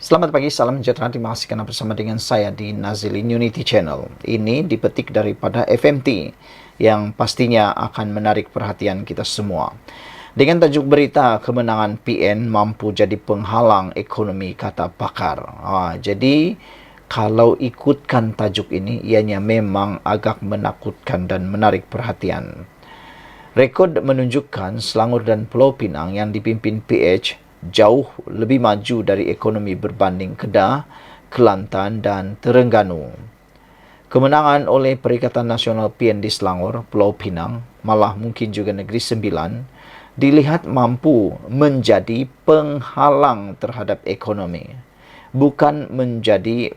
Selamat pagi, salam sejahtera. Terima kasih karena bersama dengan saya di Nazilin Unity Channel. Ini dipetik daripada FMT yang pastinya akan menarik perhatian kita semua. Dengan tajuk berita kemenangan PN mampu jadi penghalang ekonomi, kata pakar. Jadi kalau ikutkan tajuk ini, ianya memang agak menakutkan dan menarik perhatian. Rekod menunjukkan Selangor dan Pulau Pinang yang dipimpin PH jauh lebih maju dari ekonomi berbanding Kedah, Kelantan dan Terengganu. Kemenangan oleh Perikatan Nasional PN di Selangor, Pulau Pinang, malah mungkin juga Negeri Sembilan, dilihat mampu menjadi penghalang terhadap ekonomi. Bukan menjadi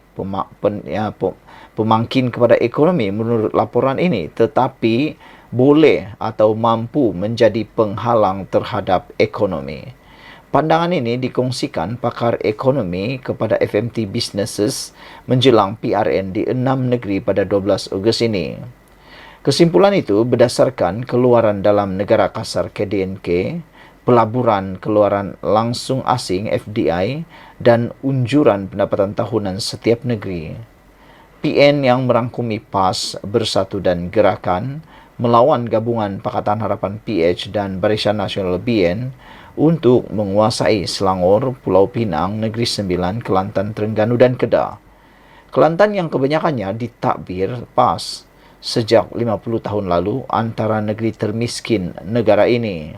pemangkin kepada ekonomi menurut laporan ini, tetapi boleh atau mampu menjadi penghalang terhadap ekonomi. Pandangan ini dikongsikan pakar ekonomi kepada FMT Businesses menjelang PRN di 6 negeri pada 12 Ogos ini. Kesimpulan itu berdasarkan keluaran dalam negara kasar KDNK, pelaburan keluaran langsung asing FDI, dan unjuran pendapatan tahunan setiap negeri. PN yang merangkumi PAS, Bersatu dan Gerakan melawan gabungan Pakatan Harapan PH dan Barisan Nasional BN untuk menguasai Selangor, Pulau Pinang, Negeri Sembilan, Kelantan, Terengganu dan Kedah. Kelantan yang kebanyakannya ditakbir PAS sejak 50 tahun lalu antara negeri termiskin negara ini.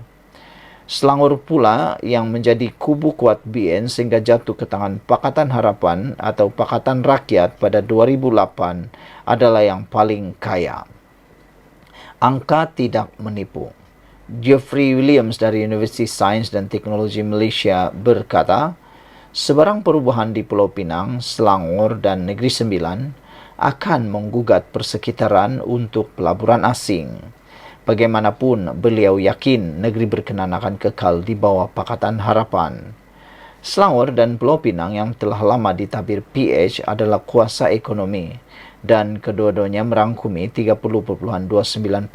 Selangor pula yang menjadi kubu kuat BN sehingga jatuh ke tangan Pakatan Harapan atau Pakatan Rakyat pada 2008 adalah yang paling kaya. Angka tidak menipu. Geoffrey Williams dari Universiti Sains dan Teknologi Malaysia berkata, sebarang perubahan di Pulau Pinang, Selangor dan Negeri Sembilan akan menggugat persekitaran untuk pelaburan asing. Bagaimanapun, beliau yakin negeri berkenan akan kekal di bawah Pakatan Harapan. Selangor dan Pulau Pinang yang telah lama ditabir PH adalah kuasa ekonomi dan kedua-duanya merangkumi 30.29%.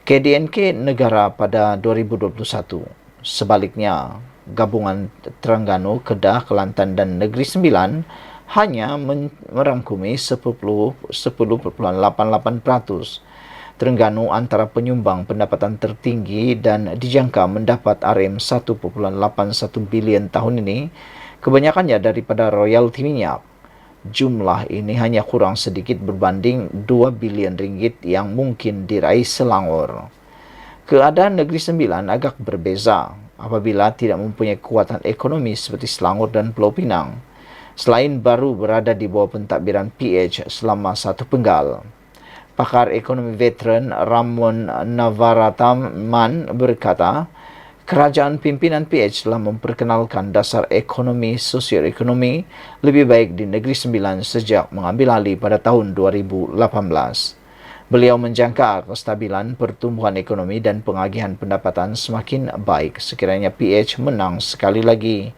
KDNK negara pada 2021. Sebaliknya, gabungan Terengganu, Kedah, Kelantan dan Negeri Sembilan hanya merangkumi 10.88%. Terengganu antara penyumbang pendapatan tertinggi dan dijangka mendapat RM1.81 bilion tahun ini, kebanyakannya daripada royalti minyak. Jumlah ini hanya kurang sedikit berbanding 2 bilion ringgit yang mungkin diraih Selangor. Keadaan Negeri Sembilan agak berbeza apabila tidak mempunyai kekuatan ekonomi seperti Selangor dan Pulau Pinang, selain baru berada di bawah pentadbiran PH selama satu penggal. Pakar ekonomi veteran Ramon Navarataman berkata, kerajaan pimpinan PH telah memperkenalkan dasar ekonomi sosioekonomi lebih baik di Negeri Sembilan sejak mengambil alih pada tahun 2018. Beliau menjangka kestabilan pertumbuhan ekonomi dan pengagihan pendapatan semakin baik sekiranya PH menang sekali lagi.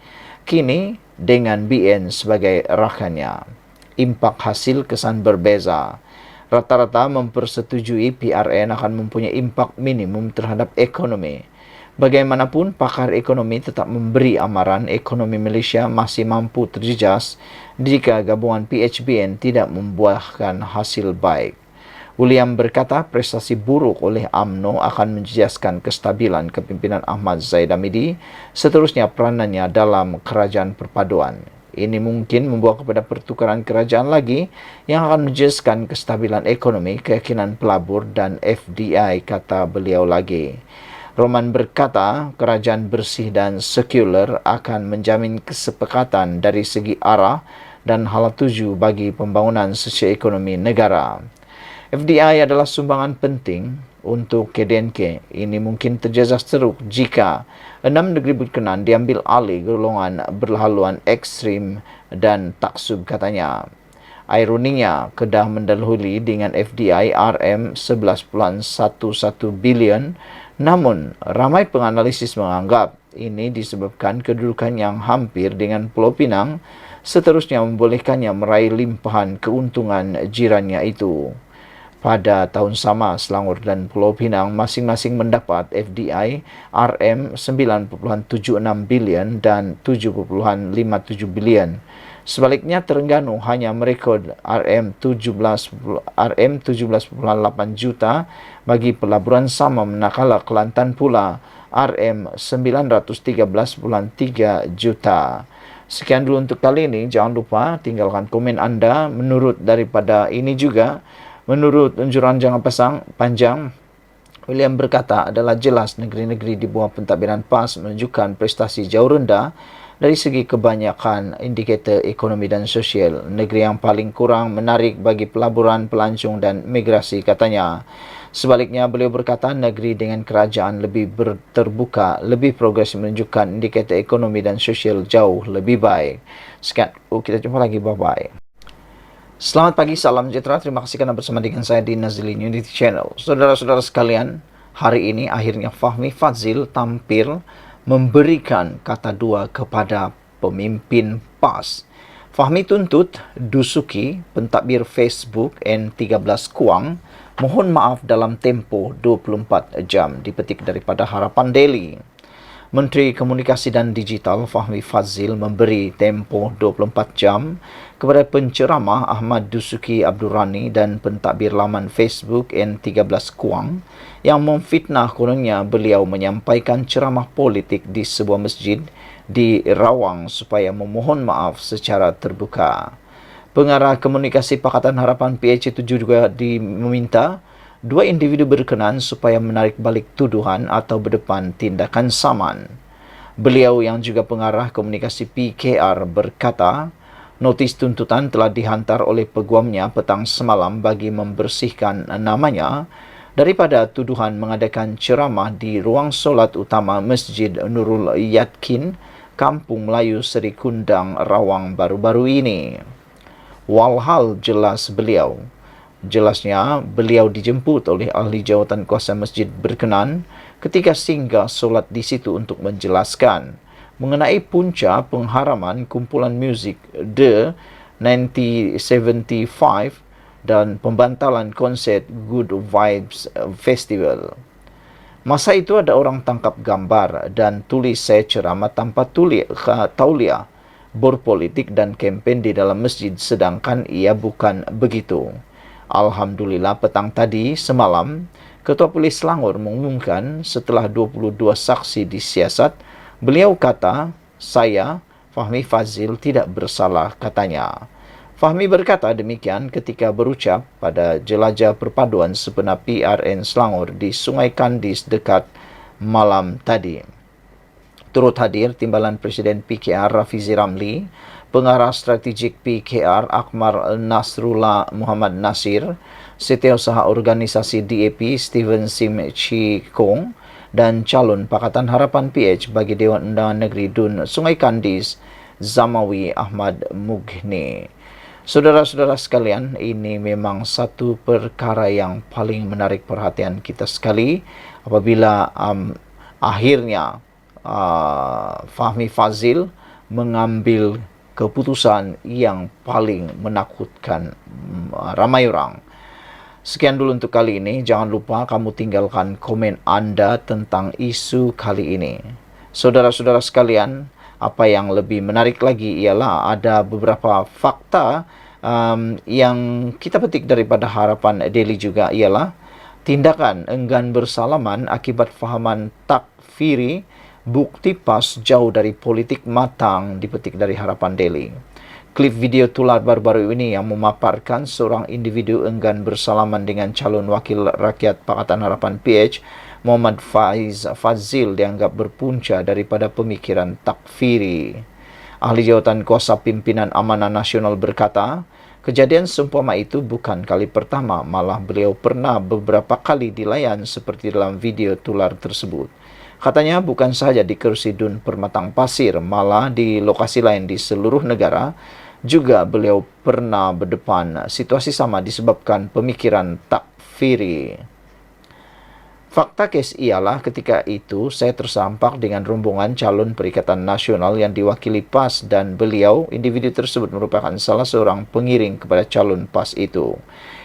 Kini dengan BN sebagai rakannya. Impak hasil kesan berbeza. Rata-rata mempersetujui PRN akan mempunyai impak minimum terhadap ekonomi. Bagaimanapun, pakar ekonomi tetap memberi amaran ekonomi Malaysia masih mampu terjejas jika gabungan PHBN tidak membuahkan hasil baik. William berkata prestasi buruk oleh UMNO akan menjejaskan kestabilan kepimpinan Ahmad Zaid Hamidi, seterusnya peranannya dalam kerajaan perpaduan. Ini mungkin membawa kepada pertukaran kerajaan lagi yang akan menjejaskan kestabilan ekonomi, keyakinan pelabur dan FDI, kata beliau lagi. Roman berkata, kerajaan bersih dan sekular akan menjamin kesepakatan dari segi arah dan hala tuju bagi pembangunan sosioekonomi negara. FDI adalah sumbangan penting untuk KDNK. Ini mungkin terjejas teruk jika 6 negeri berkenan diambil alih golongan berhaluan ekstrim dan taksub, katanya. Ironinya, Kedah mendahului dengan FDI RM11.11 bilion. Namun, ramai penganalisis menganggap ini disebabkan kedudukan yang hampir dengan Pulau Pinang, seterusnya membolehkannya meraih limpahan keuntungan jirannya itu. Pada tahun sama, Selangor dan Pulau Pinang masing-masing mendapat FDI RM9.76 bilion dan 7.57 bilion. Sebaliknya, Terengganu hanya merekod RM17.8 juta bagi pelaburan sama, manakala Kelantan pula RM913.3 juta. Sekian dulu untuk kali ini. Jangan lupa tinggalkan komen anda menurut daripada ini juga. Menurut unjuran jangka panjang, William berkata adalah jelas negeri-negeri di bawah pentadbiran PAS menunjukkan prestasi jauh rendah dari segi kebanyakan indikator ekonomi dan sosial. Negeri yang paling kurang menarik bagi pelaburan, pelancong dan migrasi, katanya. Sebaliknya, beliau berkata negeri dengan kerajaan lebih terbuka, lebih progresif, menunjukkan indikator ekonomi dan sosial jauh lebih baik. Sekian, kita jumpa lagi, bye-bye. Selamat pagi, salam sejahtera. Terima kasih karena bersama dengan saya di Nazilin Unity Channel. Saudara-saudara sekalian, hari ini akhirnya Fahmi Fadzil tampil memberikan kata dua kepada pemimpin PAS. Fahmi tuntut Dusuki, pentadbir Facebook N13 Kuang, mohon maaf dalam tempoh 24 jam, dipetik daripada Harapan Daily. Menteri Komunikasi dan Digital Fahmi Fadzil memberi tempoh 24 jam kepada penceramah Ahmad Dusuki Abdul Rani dan pentadbir laman Facebook N13 Kuang yang memfitnah kononnya beliau menyampaikan ceramah politik di sebuah masjid di Rawang supaya memohon maaf secara terbuka. Pengarah Komunikasi Pakatan Harapan PH itu juga meminta dua individu berkenan supaya menarik balik tuduhan atau berdepan tindakan saman. Beliau yang juga pengarah komunikasi PKR berkata, notis tuntutan telah dihantar oleh peguamnya petang semalam bagi membersihkan namanya daripada tuduhan mengadakan ceramah di ruang solat utama Masjid Nurul Yatkin, Kampung Melayu Seri Kundang, Rawang baru-baru ini. Walhal Jelasnya, beliau dijemput oleh ahli jawatan kuasa masjid berkenan ketika singgah solat di situ untuk menjelaskan mengenai punca pengharaman kumpulan muzik The 1975 dan pembantalan konsert Good Vibes Festival. Masa itu ada orang tangkap gambar dan tulis saya ceramah tanpa tauliah, berpolitik dan kempen di dalam masjid, sedangkan ia bukan begitu. Alhamdulillah, petang tadi semalam, Ketua Polis Selangor mengumumkan setelah 22 saksi disiasat, beliau kata, saya, Fahmi Fadzil, tidak bersalah, katanya. Fahmi berkata demikian ketika berucap pada jelajah perpaduan sebenar PRN Selangor di Sungai Kandis dekat malam tadi. Turut hadir Timbalan Presiden PKR Rafizi Ramli, Pengarah Strategik PKR Akmal Nasrullah Muhammad Nasir, Setiausaha Organisasi DAP Steven Sim Chikong, dan calon Pakatan Harapan PH bagi Dewan Undangan Negeri Dun Sungai Kandis, Zamawi Ahmad Mughni. Saudara-saudara sekalian, ini memang satu perkara yang paling menarik perhatian kita sekali apabila akhirnya Fahmi Fadzil mengambil keputusan yang paling menakutkan ramai orang. Sekian dulu untuk kali ini. Jangan lupa kamu tinggalkan komen anda tentang isu kali ini. Saudara-saudara sekalian, apa yang lebih menarik lagi ialah ada beberapa fakta yang kita petik daripada Harapan Daily juga, ialah tindakan enggan bersalaman akibat fahaman takfiri, bukti PAS jauh dari politik matang, dipetik dari Harapan Daily. Klip video tular baru-baru ini yang memaparkan seorang individu enggan bersalaman dengan calon wakil rakyat Pakatan Harapan PH, Muhammad Fadzil, dianggap berpunca daripada pemikiran takfiri. Ahli jawatan kuasa pimpinan Amanah Nasional berkata, kejadian seumpama itu bukan kali pertama, malah beliau pernah beberapa kali dilayan seperti dalam video tular tersebut. Katanya bukan saja di kursi Dun Permatang Pasir, malah di lokasi lain di seluruh negara juga beliau pernah berdepan situasi sama disebabkan pemikiran takfiri. Fakta kes ialah ketika itu saya tersampak dengan rombongan calon Perikatan Nasional yang diwakili PAS dan beliau, individu tersebut merupakan salah seorang pengiring kepada calon PAS itu.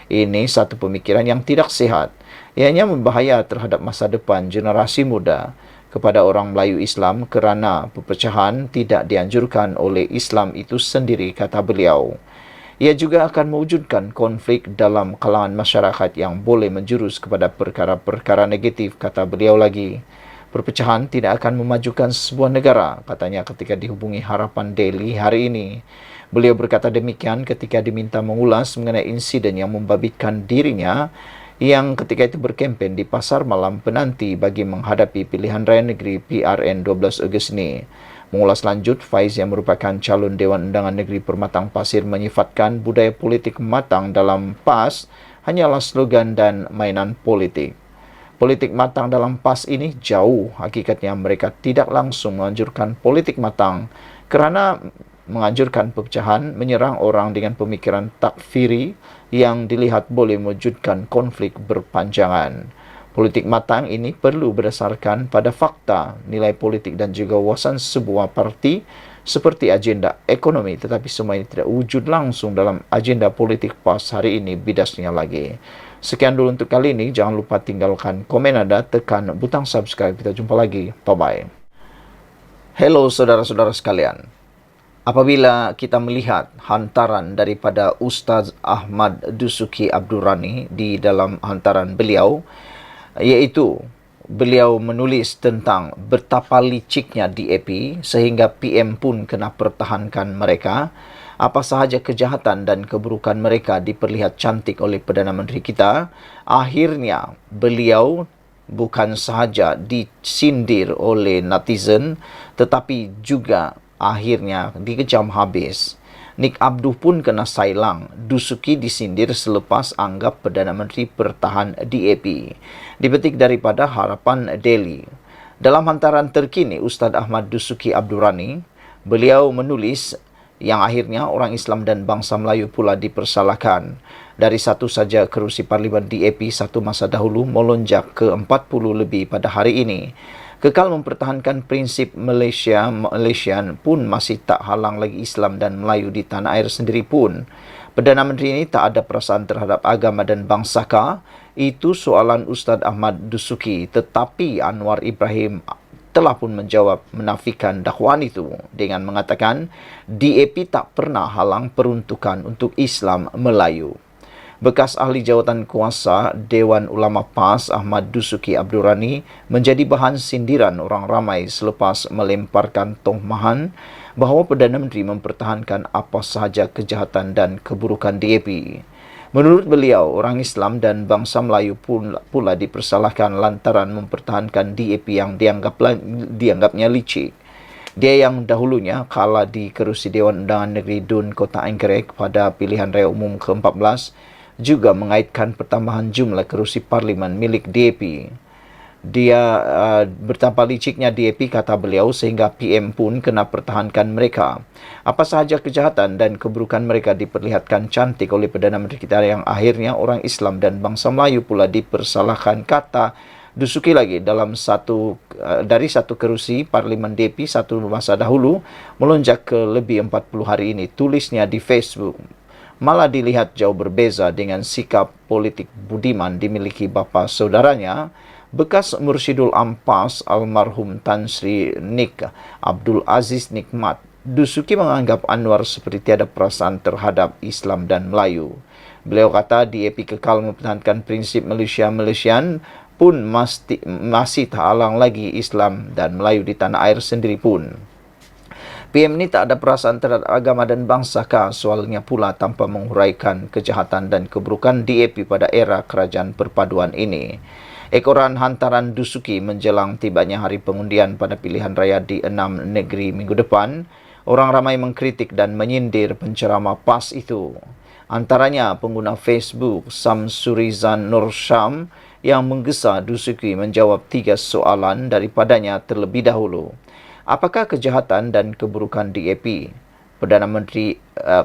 Ini satu pemikiran yang tidak sehat. Ianya membahaya terhadap masa depan generasi muda kepada orang Melayu Islam kerana perpecahan tidak dianjurkan oleh Islam itu sendiri, kata beliau. Ia juga akan mewujudkan konflik dalam kalangan masyarakat yang boleh menjurus kepada perkara-perkara negatif, kata beliau lagi. Perpecahan tidak akan memajukan sebuah negara, katanya ketika dihubungi Harapan Daily hari ini. Beliau berkata demikian ketika diminta mengulas mengenai insiden yang membabitkan dirinya yang ketika itu berkempen di pasar malam penanti bagi menghadapi pilihan raya negeri PRN 12 Ogos ini. Mengulas lanjut, Faiz yang merupakan calon Dewan Undangan Negeri Permatang Pasir menyifatkan budaya politik matang dalam PAS hanyalah slogan dan mainan politik. Politik matang dalam PAS ini jauh, hakikatnya mereka tidak langsung menganjurkan politik matang kerana menganjurkan perpecahan, menyerang orang dengan pemikiran takfiri yang dilihat boleh mewujudkan konflik berpanjangan. Politik matang ini perlu berdasarkan pada fakta, nilai politik dan juga wawasan sebuah parti seperti agenda ekonomi, tetapi semua ini tidak wujud langsung dalam agenda politik PAS hari ini, bidasnya lagi. Sekian dulu untuk kali ini. Jangan lupa tinggalkan komen Anda, tekan butang subscribe. Kita jumpa lagi. Bye-bye. Hello saudara-saudara sekalian. Apabila kita melihat hantaran daripada Ustaz Ahmad Dusuki Abdurrani di dalam hantaran beliau, iaitu beliau menulis tentang betapa liciknya DAP sehingga PM pun kena pertahankan mereka. Apa sahaja kejahatan dan keburukan mereka diperlihat cantik oleh Perdana Menteri kita. Akhirnya beliau bukan sahaja disindir oleh netizen, tetapi juga akhirnya dikejam habis. Nik Abduh pun kena sailang. Dusuki disindir selepas anggap Perdana Menteri bertahan DAP. Dipetik daripada Harapan Daily. Dalam hantaran terkini Ustaz Ahmad Dusuki Abdurrani, beliau menulis yang akhirnya orang Islam dan bangsa Melayu pula dipersalahkan. Dari satu saja kerusi Parlimen DAP satu masa dahulu melonjak ke 40 lebih pada hari ini. Kekal mempertahankan prinsip Malaysian pun masih tak halang lagi Islam dan Melayu di tanah air sendiri pun. Perdana Menteri ini tak ada perasaan terhadap agama dan bangsakah? Itu soalan Ustaz Ahmad Dusuki. Tetapi Anwar Ibrahim telah pun menjawab menafikan dakwaan itu dengan mengatakan DAP tak pernah halang peruntukan untuk Islam Melayu. Bekas ahli jawatan kuasa Dewan Ulama PAS Ahmad Dusuki Abdurrani menjadi bahan sindiran orang ramai selepas melemparkan tohmahan bahawa Perdana Menteri mempertahankan apa sahaja kejahatan dan keburukan DAP. Menurut beliau, orang Islam dan bangsa Melayu pula dipersalahkan lantaran mempertahankan DAP yang dianggapnya licik. Dia yang dahulunya kalah di kerusi Dewan Undangan Negeri Dun Kota Anggrek pada pilihan raya umum ke-14 juga mengaitkan pertambahan jumlah kerusi parlimen milik DAP. Dia betapa liciknya DAP, kata beliau, sehingga PM pun kena pertahankan mereka. Apa sahaja kejahatan dan keburukan mereka diperlihatkan cantik oleh Perdana Menteri kita yang akhirnya orang Islam dan bangsa Melayu pula dipersalahkan, kata Dusuki lagi. Dari satu kerusi Parlimen DAP satu masa dahulu melonjak ke lebih 40 hari ini, tulisnya di Facebook. Malah dilihat jauh berbeza dengan sikap politik budiman dimiliki bapa saudaranya, bekas Mursyidul Ampas almarhum Tan Sri Nik Abdul Aziz Nikmat. Dusuki menganggap Anwar seperti tiada perasaan terhadap Islam dan Melayu. Beliau kata DAP kekal mempertahankan prinsip Malaysian pun masih tak halang lagi Islam dan Melayu di tanah air sendiri pun. PM ini tak ada perasaan terhadap agama dan bangsakah? Soalnya pula tanpa menguraikan kejahatan dan keburukan DAP pada era kerajaan perpaduan ini. Ekoran hantaran Dusuki menjelang tibanya hari pengundian pada pilihan raya di 6 negeri minggu depan. Orang ramai mengkritik dan menyindir penceramah PAS itu. Antaranya pengguna Facebook Samsurizan Nur Syam yang menggesa Dusuki menjawab 3 soalan daripadanya terlebih dahulu. Apakah kejahatan dan keburukan DAP? Perdana Menteri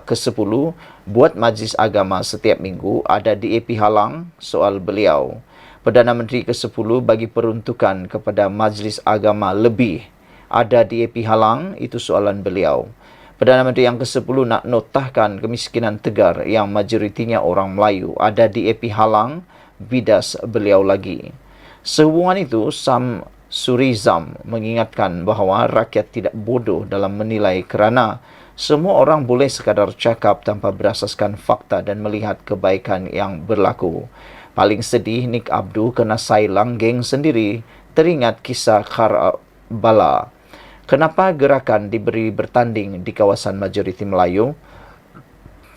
ke-10 buat majlis agama setiap minggu, ada DAP halang? Soal beliau. Perdana Menteri ke-10 bagi peruntukan kepada majlis agama lebih, ada DAP halang? Itu soalan beliau. Perdana Menteri yang ke-10 nak notahkan kemiskinan tegar yang majoritinya orang Melayu ada di epi halang bidas beliau lagi. Sehubungan itu, Sam Surizam mengingatkan bahawa rakyat tidak bodoh dalam menilai kerana semua orang boleh sekadar cakap tanpa berasaskan fakta dan melihat kebaikan yang berlaku. Paling sedih, Nik Abdu kena sailang geng sendiri teringat kisah Karbala. Kenapa gerakan diberi bertanding di kawasan majoriti Melayu?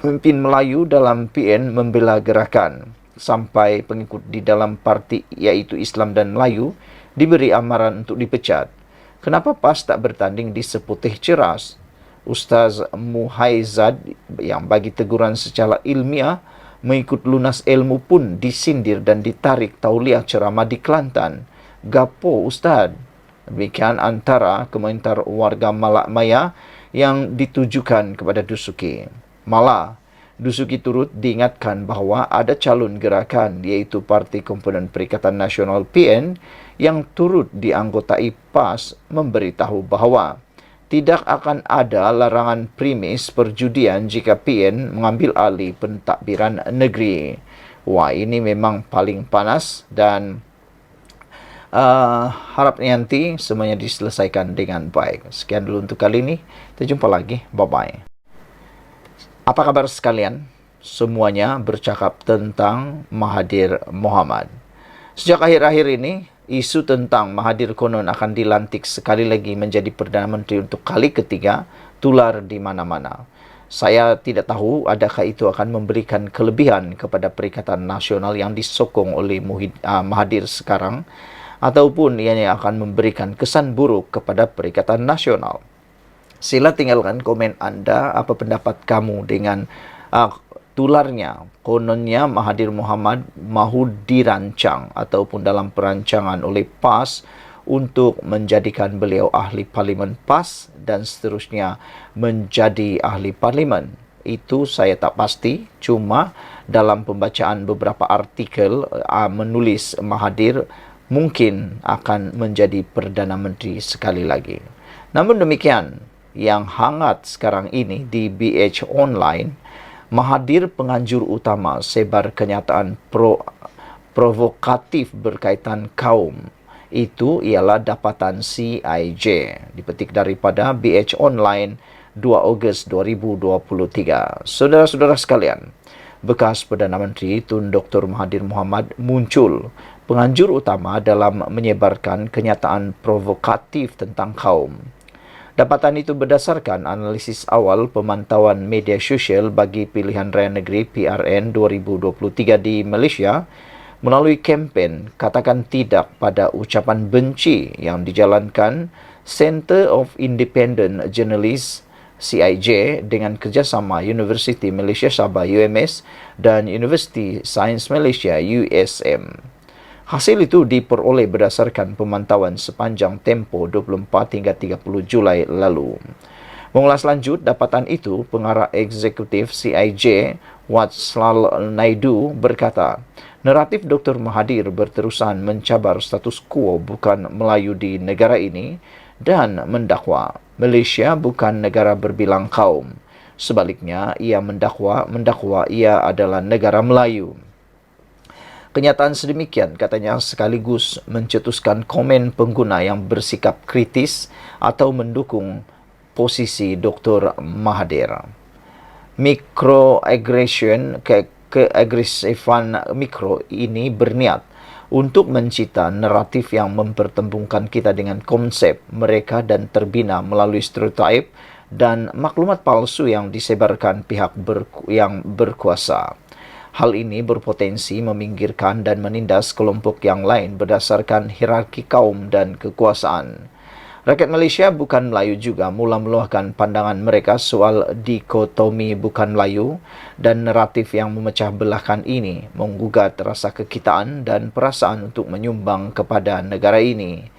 Pemimpin Melayu dalam PN membela gerakan sampai pengikut di dalam parti iaitu Islam dan Melayu diberi amaran untuk dipecat. Kenapa PAS tak bertanding di Seputih Ceras? Ustaz Muhaizad yang bagi teguran secara ilmiah mengikut lunas ilmu pun disindir dan ditarik tauliah ceramah di Kelantan. Gapo Ustaz? Demikian antara komentar warga Malak Maya yang ditujukan kepada Dusuki. Malah, Dusuki turut diingatkan bahawa ada calon gerakan iaitu Parti Komponen Perikatan Nasional PN yang turut dianggotai PAS memberitahu bahawa tidak akan ada larangan primis perjudian jika PN mengambil alih pentadbiran negeri. Wah, ini memang paling panas dan harap nanti semuanya diselesaikan dengan baik. Sekian dulu untuk kali ini. Kita jumpa lagi. Bye-bye. Apa kabar sekalian? Semuanya bercakap tentang Mahathir Mohamad. Sejak akhir-akhir ini, isu tentang Mahathir konon akan dilantik sekali lagi menjadi Perdana Menteri untuk kali ketiga tular di mana-mana. Saya tidak tahu adakah itu akan memberikan kelebihan kepada Perikatan Nasional yang disokong oleh Mahathir sekarang, ataupun ianya akan memberikan kesan buruk kepada Perikatan Nasional. Sila tinggalkan komen anda, apa pendapat kamu dengan tularnya. Kononnya Mahathir Mohamad mahu dirancang ataupun dalam perancangan oleh PAS untuk menjadikan beliau ahli parlimen PAS dan seterusnya menjadi ahli parlimen. Itu saya tak pasti, cuma dalam pembacaan beberapa artikel menulis Mahathir mungkin akan menjadi Perdana Menteri sekali lagi. Namun demikian, yang hangat sekarang ini di BH Online, Mahathir penganjur utama sebar kenyataan provokatif berkaitan kaum. Itu ialah dapatan CIJ. Dipetik daripada BH Online 2 Ogos 2023. Saudara-saudara sekalian, bekas Perdana Menteri Tun Dr. Mahathir Mohamad muncul penganjur utama dalam menyebarkan kenyataan provokatif tentang kaum. Dapatan itu berdasarkan analisis awal pemantauan media sosial bagi pilihan raya negeri PRN 2023 di Malaysia melalui kempen Katakan Tidak pada ucapan benci yang dijalankan Centre of Independent Journalists CIJ dengan kerjasama Universiti Malaysia Sabah UMS dan Universiti Sains Malaysia USM. Hasil itu diperoleh berdasarkan pemantauan sepanjang tempoh 24 hingga 30 Julai lalu. Mengulas lanjut dapatan itu, pengarah eksekutif CIJ Watslal Naidu berkata, naratif Dr. Mahathir berterusan mencabar status quo bukan Melayu di negara ini dan mendakwa Malaysia bukan negara berbilang kaum. Sebaliknya, ia mendakwa ia adalah negara Melayu. Kenyataan sedemikian katanya sekaligus mencetuskan komen pengguna yang bersikap kritis atau mendukung posisi Dr. Mahathir. Microaggression, keagresifan mikro ini berniat untuk mencipta naratif yang mempertembungkan kita dengan konsep mereka dan terbina melalui stereotip dan maklumat palsu yang disebarkan pihak yang berkuasa. Hal ini berpotensi meminggirkan dan menindas kelompok yang lain berdasarkan hierarki kaum dan kekuasaan. Rakyat Malaysia bukan Melayu juga mula meluahkan pandangan mereka soal dikotomi bukan Melayu dan naratif yang memecah belahkan ini menggugat rasa kekitaan dan perasaan untuk menyumbang kepada negara ini.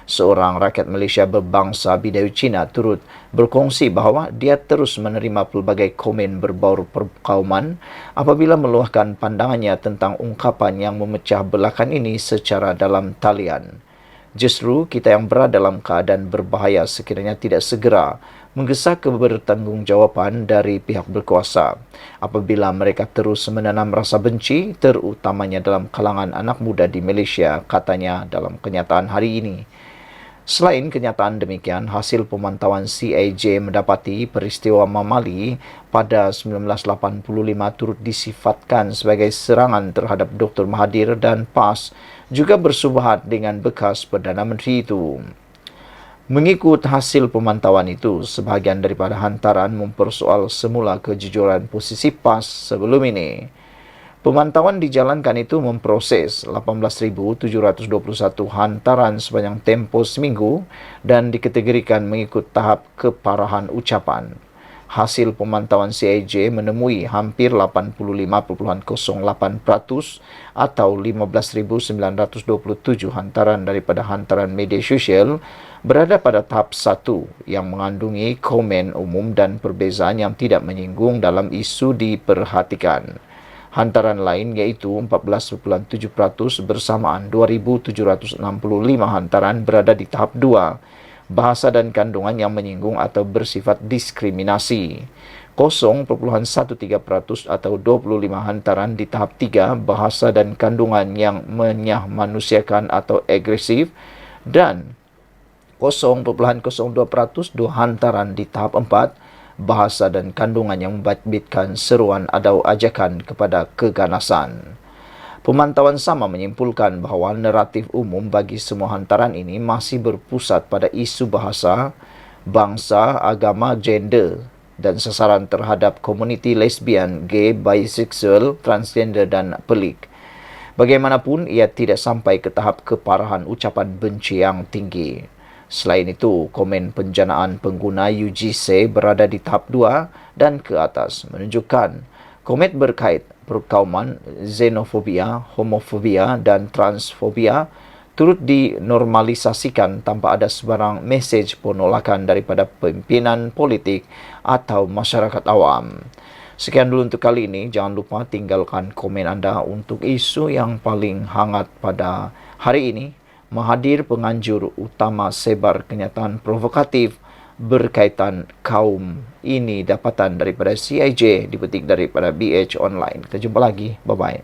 Seorang rakyat Malaysia berbangsa Bidayuh Cina turut berkongsi bahawa dia terus menerima pelbagai komen berbau perkauman apabila meluahkan pandangannya tentang ungkapan yang memecah belahkan ini secara dalam talian. Justru kita yang berada dalam keadaan berbahaya sekiranya tidak segera menggesa kebertanggungjawaban dari pihak berkuasa apabila mereka terus menanam rasa benci, terutamanya dalam kalangan anak muda di Malaysia, katanya dalam kenyataan hari ini. Selain kenyataan demikian, hasil pemantauan CAJ mendapati peristiwa Mamali pada 1985 turut disifatkan sebagai serangan terhadap Dr. Mahathir dan PAS juga bersubahat dengan bekas Perdana Menteri itu. Mengikut hasil pemantauan itu, sebahagian daripada hantaran mempersoal semula kejujuran posisi PAS sebelum ini. Pemantauan dijalankan itu memproses 18.721 hantaran sepanjang tempoh seminggu dan dikategorikan mengikut tahap keparahan ucapan. Hasil pemantauan CAJ menemui hampir 85.08% atau 15.927 hantaran daripada hantaran media sosial berada pada tahap 1 yang mengandungi komen umum dan perbezaan yang tidak menyinggung dalam isu diperhatikan. Hantaran lain iaitu 14.7% bersamaan 2.765 hantaran berada di tahap 2, bahasa dan kandungan yang menyinggung atau bersifat diskriminasi. 0.13% atau 25 hantaran di tahap 3, bahasa dan kandungan yang menyahmanusiakan atau agresif, dan 0.02% 2 hantaran di tahap 4, bahasa dan kandungan yang membabitkan seruan atau ajakan kepada keganasan. Pemantauan sama menyimpulkan bahawa naratif umum bagi semua hantaran ini masih berpusat pada isu bahasa, bangsa, agama, gender dan sasaran terhadap komuniti lesbian, gay, bisexual, transgender dan pelik. Bagaimanapun, ia tidak sampai ke tahap keparahan ucapan benci yang tinggi. Selain itu, komen penjanaan pengguna UGC berada di tahap 2 dan ke atas menunjukkan komen berkait perkauman, xenofobia, homofobia dan transfobia turut dinormalisasikan tanpa ada sebarang mesej penolakan daripada pimpinan politik atau masyarakat awam. Sekian dulu untuk kali ini. Jangan lupa tinggalkan komen anda untuk isu yang paling hangat pada hari ini. Mahathir penganjur utama sebar kenyataan provokatif berkaitan kaum. Ini dapatan daripada CIJ, dipetik daripada BH Online. Kita jumpa lagi. Bye-bye.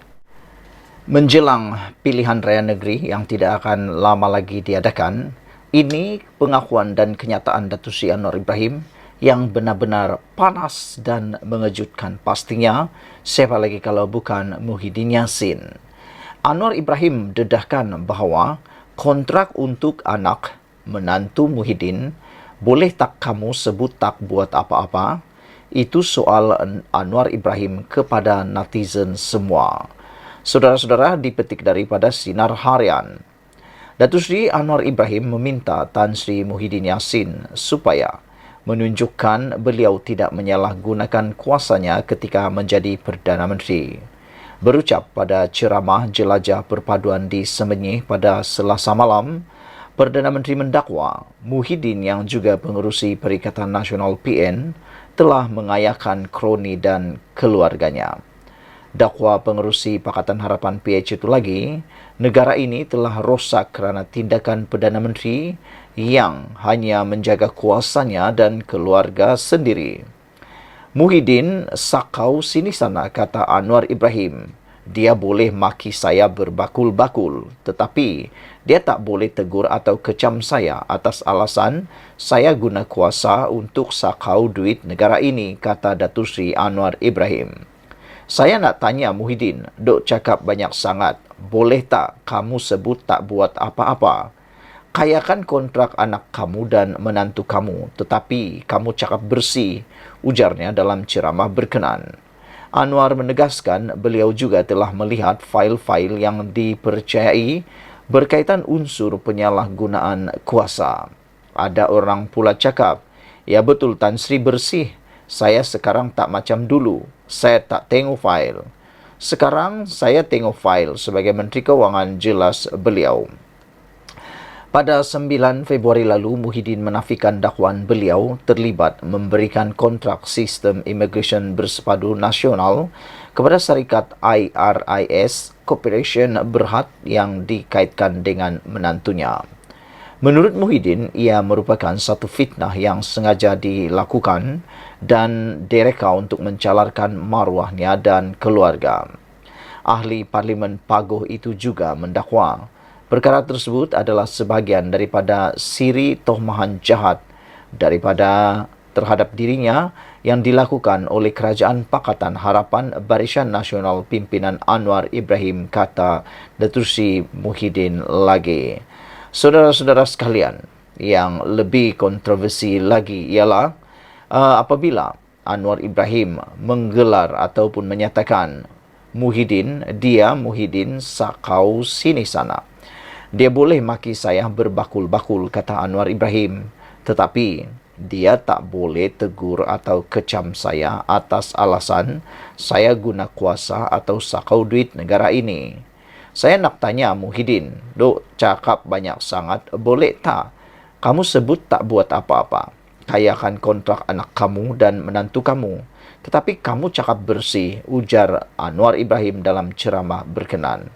Menjelang pilihan raya negeri yang tidak akan lama lagi diadakan, ini pengakuan dan kenyataan Datuk Seri Anwar Ibrahim yang benar-benar panas dan mengejutkan pastinya, siapa lagi kalau bukan Muhyiddin Yassin. Anwar Ibrahim dedahkan bahawa kontrak untuk anak menantu Muhyiddin, boleh tak kamu sebut tak buat apa-apa? Itu soal Anwar Ibrahim kepada netizen semua. Saudara-saudara, dipetik daripada Sinar Harian. Datuk Seri Anwar Ibrahim meminta Tan Sri Muhyiddin Yassin supaya menunjukkan beliau tidak menyalahgunakan kuasanya ketika menjadi Perdana Menteri. Berucap pada ceramah jelajah perpaduan di Semenyih pada Selasa malam, Perdana Menteri mendakwa Muhyiddin yang juga pengerusi Perikatan Nasional PN telah mengayakan kroni dan keluarganya. Dakwa pengerusi Pakatan Harapan PH itu lagi, negara ini telah rosak kerana tindakan Perdana Menteri yang hanya menjaga kuasanya dan keluarga sendiri. Muhyiddin sakau sini sana, kata Anwar Ibrahim. Dia boleh maki saya berbakul-bakul, tetapi dia tak boleh tegur atau kecam saya atas alasan saya guna kuasa untuk sakau duit negara ini, kata Datuk Seri Anwar Ibrahim. Saya nak tanya Muhyiddin, dok cakap banyak sangat, boleh tak kamu sebut tak buat apa-apa? Kayakan kontrak anak kamu dan menantu kamu, tetapi kamu cakap bersih, ujarnya dalam ceramah berkenan. Anwar menegaskan beliau juga telah melihat fail-fail yang dipercayai berkaitan unsur penyalahgunaan kuasa. Ada orang pula cakap, ya betul Tan Sri bersih, saya sekarang tak macam dulu, saya tak tengok fail. Sekarang saya tengok fail sebagai Menteri Kewangan, jelas beliau. Pada 9 Februari lalu, Muhyiddin menafikan dakwaan beliau terlibat memberikan kontrak sistem imigresen bersepadu nasional kepada syarikat IRIS Corporation Berhad yang dikaitkan dengan menantunya. Menurut Muhyiddin, ia merupakan satu fitnah yang sengaja dilakukan dan direka untuk mencalarkan maruahnya dan keluarga. Ahli Parlimen Paguh itu juga mendakwa perkara tersebut adalah sebahagian daripada siri tohmahan jahat daripada terhadap dirinya yang dilakukan oleh Kerajaan Pakatan Harapan Barisan Nasional Pimpinan Anwar Ibrahim, kata Datuk Seri Muhyiddin lagi. Saudara-saudara sekalian, yang lebih kontroversi lagi ialah apabila Anwar Ibrahim menggelar ataupun menyatakan Muhyiddin sakau sini sana. Dia boleh maki saya berbakul-bakul, kata Anwar Ibrahim, tetapi dia tak boleh tegur atau kecam saya atas alasan saya guna kuasa atau sakau duit negara ini. Saya nak tanya Muhyiddin, duk cakap banyak sangat, boleh tak? Kamu sebut tak buat apa-apa. Kayakan kontrak anak kamu dan menantu kamu. Tetapi kamu cakap bersih, ujar Anwar Ibrahim dalam ceramah berkenan.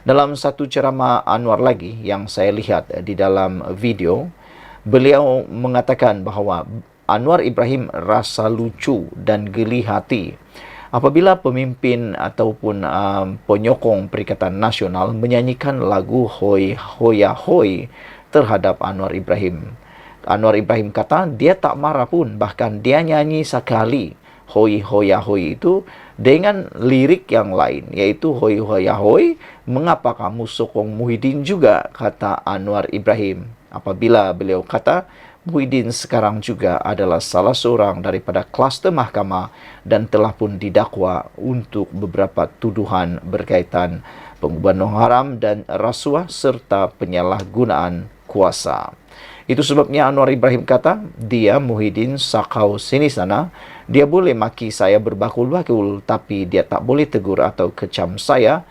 Dalam satu ceramah Anwar lagi yang saya lihat di dalam video, beliau mengatakan bahawa Anwar Ibrahim rasa lucu dan geli hati apabila pemimpin ataupun penyokong Perikatan Nasional menyanyikan lagu Hoi Hoya Hoi terhadap Anwar Ibrahim. Anwar Ibrahim kata dia tak marah pun, bahkan dia nyanyi sekali Hoi Hoya Hoi itu dengan lirik yang lain, iaitu Hoi Hoya Hoi, mengapa kamu sokong Muhyiddin juga, kata Anwar Ibrahim. Apabila beliau kata Muhyiddin sekarang juga adalah salah seorang daripada kluster mahkamah dan telah pun didakwa untuk beberapa tuduhan berkaitan pembunuhan haram dan rasuah serta penyalahgunaan kuasa. Itu sebabnya Anwar Ibrahim kata, dia Muhyiddin sakau sini sana, dia boleh maki saya berbakul-bakul, tapi dia tak boleh tegur atau kecam saya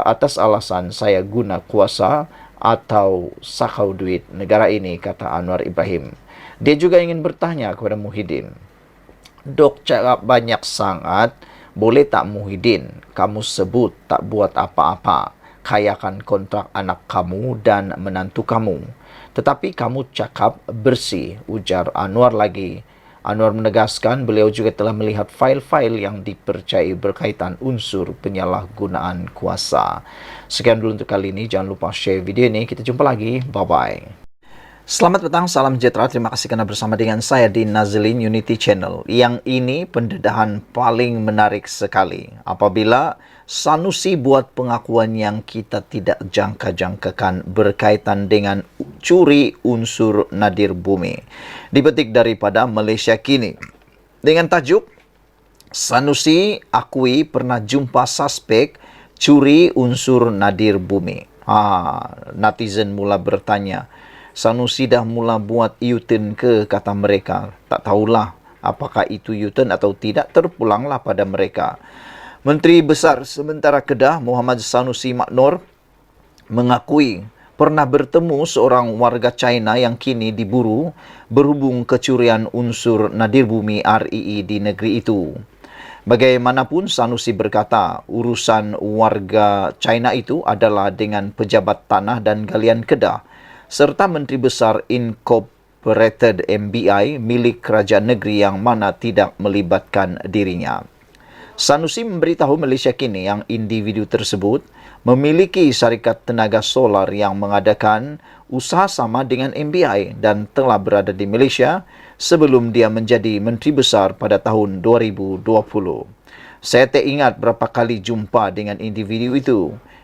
atas alasan saya guna kuasa atau sakau duit negara ini, kata Anwar Ibrahim. Dia juga ingin bertanya kepada Muhyiddin, dok cakap banyak sangat, boleh tak Muhyiddin kamu sebut tak buat apa-apa, kayakan kontrak anak kamu dan menantu kamu, tetapi kamu cakap bersih, ujar Anwar lagi. Anwar menegaskan beliau juga telah melihat fail-fail yang dipercayai berkaitan unsur penyalahgunaan kuasa. Sekian dulu untuk kali ini. Jangan lupa share video ini. Kita jumpa lagi. Bye-bye. Selamat petang, salam sejahtera. Terima kasih kerana bersama dengan saya di Nazlin Unity Channel. Yang ini pendedahan paling menarik sekali. Apabila Sanusi buat pengakuan yang kita tidak jangka-jangkakan berkaitan dengan curi unsur nadir bumi. Dipetik daripada Malaysia Kini. Dengan tajuk, Sanusi akui pernah jumpa suspek curi unsur nadir bumi. Netizen mula bertanya, Sanusi dah mula buat U-turn ke, kata mereka. Tak tahulah apakah itu U-turn atau tidak, terpulanglah pada mereka. Menteri Besar Sementara Kedah Muhammad Sanusi Maknor mengakui pernah bertemu seorang warga China yang kini diburu berhubung kecurian unsur nadir bumi REE di negeri itu. Bagaimanapun, Sanusi berkata urusan warga China itu adalah dengan pejabat tanah dan galian Kedah serta Menteri Besar Incorporated MBI milik kerajaan negeri yang mana tidak melibatkan dirinya. Sanusi memberitahu Malaysia Kini yang individu tersebut memiliki syarikat tenaga solar yang mengadakan usaha sama dengan MBI dan telah berada di Malaysia sebelum dia menjadi Menteri Besar pada tahun 2020. Saya tak ingat berapa kali jumpa dengan individu itu.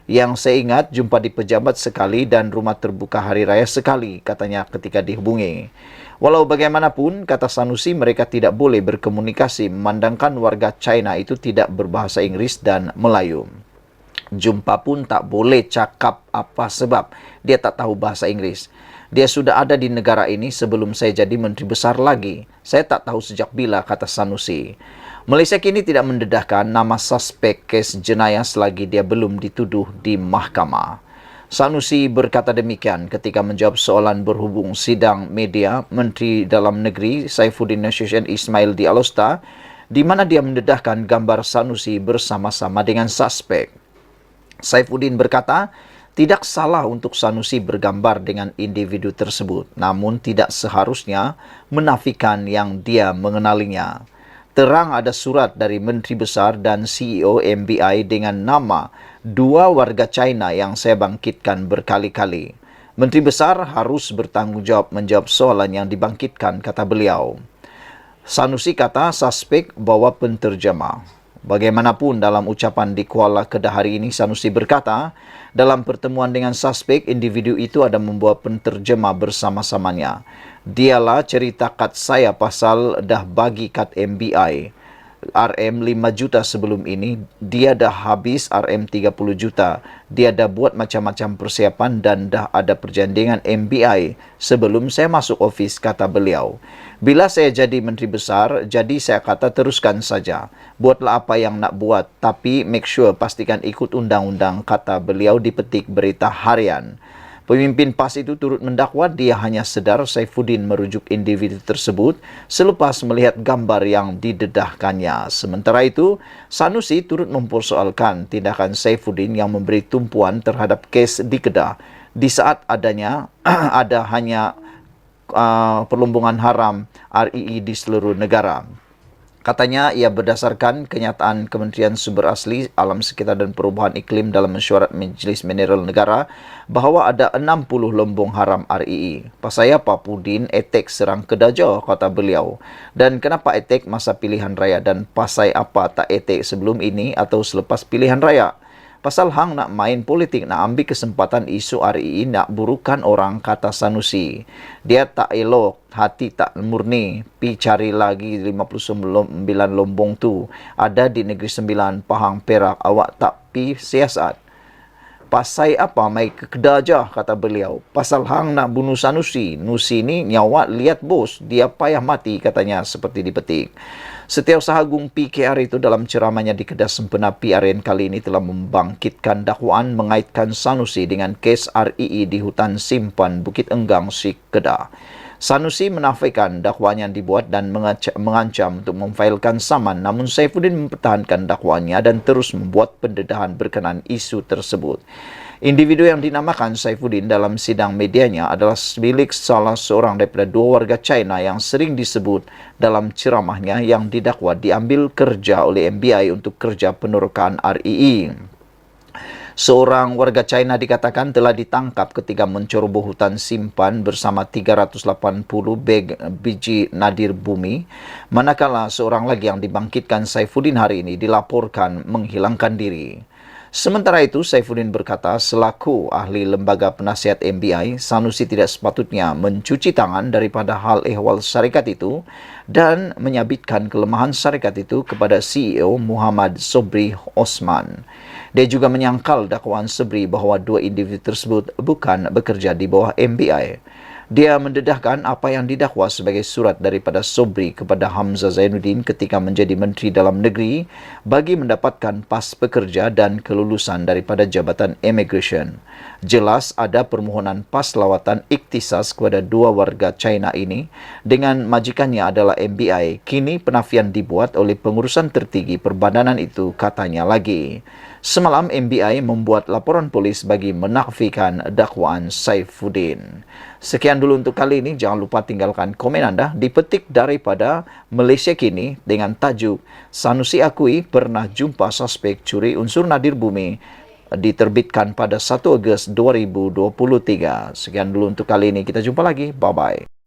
Yang saya ingat, jumpa di pejabat sekali dan rumah terbuka hari raya sekali, katanya ketika dihubungi. Walau bagaimanapun, kata Sanusi, mereka tidak boleh berkomunikasi memandangkan warga China itu tidak berbahasa Inggeris dan Melayu. Jumpa pun tak boleh cakap apa sebab dia tak tahu bahasa Inggeris. Dia sudah ada di negara ini sebelum saya jadi Menteri Besar lagi. Saya tak tahu sejak bila, kata Sanusi. Malaysia Kini tidak mendedahkan nama suspek kes jenayah selagi dia belum dituduh di mahkamah. Sanusi berkata demikian ketika menjawab soalan berhubung sidang media Menteri Dalam Negeri Saifuddin Nasution Ismail di Alosta, di mana dia mendedahkan gambar Sanusi bersama-sama dengan suspek. Saifuddin berkata, Tidak salah untuk Sanusi bergambar dengan individu tersebut, namun tidak seharusnya menafikan yang dia mengenalinya. Terang ada surat dari Menteri Besar dan CEO MBI dengan nama dua warga China yang saya bangkitkan berkali-kali. Menteri Besar harus bertanggung jawab menjawab soalan yang dibangkitkan, kata beliau. Sanusi kata suspek bawa penterjemah. Bagaimanapun dalam ucapan di Kuala Kedah hari ini, Sanusi berkata, dalam pertemuan dengan suspek, individu itu ada membawa penterjemah bersama-samanya. Dialah cerita kad saya pasal dah bagi kad MBI. RM 5 juta sebelum ini, dia dah habis RM 30 juta. Dia dah buat macam-macam persiapan dan dah ada perjanjian MBI sebelum saya masuk ofis, kata beliau. Bila saya jadi Menteri Besar, jadi saya kata teruskan saja. Buatlah apa yang nak buat, tapi make sure pastikan ikut undang-undang, kata beliau dipetik Berita Harian. Pemimpin PAS itu turut mendakwa dia hanya sedar Saifuddin merujuk individu tersebut selepas melihat gambar yang didedahkannya. Sementara itu, Sanusi turut mempersoalkan tindakan Saifuddin yang memberi tumpuan terhadap kes di Kedah di saat adanya perlombongan haram RII di seluruh negara. Katanya ia berdasarkan kenyataan Kementerian Sumber Asli, Alam Sekitar dan Perubahan Iklim dalam mesyuarat Majlis Mineral Negara bahawa ada 60 lombong haram RII. Pasal apa Pudin etek serang Kedah, kata beliau. Dan kenapa etek masa pilihan raya dan pasal apa tak etek sebelum ini atau selepas pilihan raya? Pasal hang nak main politik, nak ambil kesempatan isu RII, nak burukan orang, kata Sanusi. Dia tak elok, hati tak murni. Pi cari lagi 59 lombong tu. Ada di Negeri Sembilan, Pahang, Perak. Awak tak pi siasat. Pasal apa mai ke Kedah je, kata beliau. Pasal hang nak bunuh Sanusi. Nusi ni nyawa lihat bos. Dia payah mati, katanya, seperti dipetik. Setiausaha Agung PKR itu dalam ceramahnya di Kedah Sempena PRN kali ini telah membangkitkan dakwaan mengaitkan Sanusi dengan kes RII di hutan simpan Bukit Enggang, Sik, Kedah. Sanusi menafikan dakwaan yang dibuat dan mengancam untuk memfailkan saman, namun Saifuddin mempertahankan dakwaannya dan terus membuat pendedahan berkenaan isu tersebut. Individu yang dinamakan Saifuddin dalam sidang medianya adalah milik salah seorang daripada dua warga China yang sering disebut dalam ceramahnya yang didakwa diambil kerja oleh MBI untuk kerja penerokan RII. Seorang warga China dikatakan telah ditangkap ketika menceroboh hutan simpan bersama 380 beg biji nadir bumi, manakala seorang lagi yang dibangkitkan Saifuddin hari ini dilaporkan menghilangkan diri. Sementara itu, Saifuddin berkata selaku ahli lembaga penasihat MBI, Sanusi tidak sepatutnya mencuci tangan daripada hal ehwal syarikat itu dan menyabitkan kelemahan syarikat itu kepada CEO Muhammad Sobri Osman. Dia juga menyangkal dakwaan Sobri bahawa dua individu tersebut bukan bekerja di bawah MBI. Dia mendedahkan apa yang didakwa sebagai surat daripada Sobri kepada Hamzah Zainuddin ketika menjadi Menteri Dalam Negeri bagi mendapatkan pas pekerja dan kelulusan daripada Jabatan Immigration. Jelas ada permohonan pas lawatan iktisas kepada dua warga China ini dengan majikannya adalah MBI. Kini penafian dibuat oleh pengurusan tertinggi perbadanan itu, katanya lagi. Semalam MBI membuat laporan polis bagi menafikan dakwaan Saifuddin. Sekian dulu untuk kali ini. Jangan lupa tinggalkan komen anda. Dipetik daripada Malaysia Kini dengan tajuk Sanusi akui pernah jumpa suspek curi unsur nadir bumi, diterbitkan pada 1 Ogos 2023. Sekian dulu untuk kali ini. Kita jumpa lagi. Bye-bye.